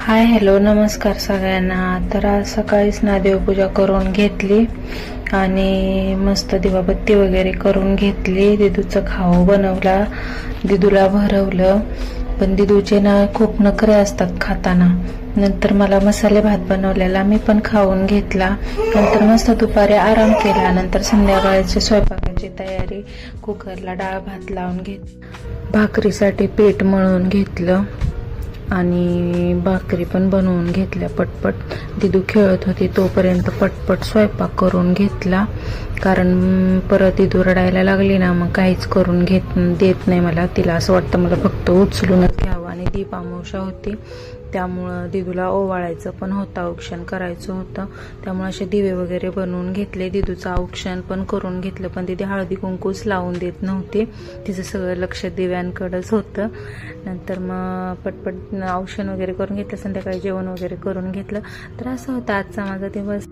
Hi hello नमस्कार सगळ्यांना. तर आज सकाळीच ना देवपूजा करून घेतली आणि मस्त दिवाबत्ती वगैरे करून घेतली. दिदूचं खाऊ बनवला, दिदूला भरवलं. पण दिदूचे ना खूप नखरे असतात खाताना. नंतर मला मसाले भात बनवलेला मी पण खाऊन घेतला. नंतर मस्त दुपारी आराम केला. नंतर संध्याकाळची स्वयंपाकाची तयारी, कुकरला डाळ भात लावून भाकरीसाठी पीठ मळून घेतलं आणि भाकरी पण बनवून घेतल्या पटपट. दिदू खेळत होती तोपर्यंत पटपट स्वयंपाक करून घेतला. कारण परत दिदू रडायला लागली ना मग काहीच करून देत नाही मला. तिला असं वाटतं मला फक्त उचलूनच घ्यावं. आणि दीप अमावस्या होती त्यामुळं दिदूला ओवाळायचं पण होतं, औक्षण करायचं होतं. त्यामुळे असे दिवे वगैरे बनवून घेतले. दिदूचं औक्षण पण करून घेतलं. पण तिथे हळदी कुंकूच लावून देत नव्हती, तिचं सगळं लक्ष दिव्यांकडेच होतं. नंतर मग पटपट औक्षण वगैरे करून घेतलं, संध्याकाळी जेवण वगैरे करून घेतलं. तर असं होतं आजचा माझा दिवस.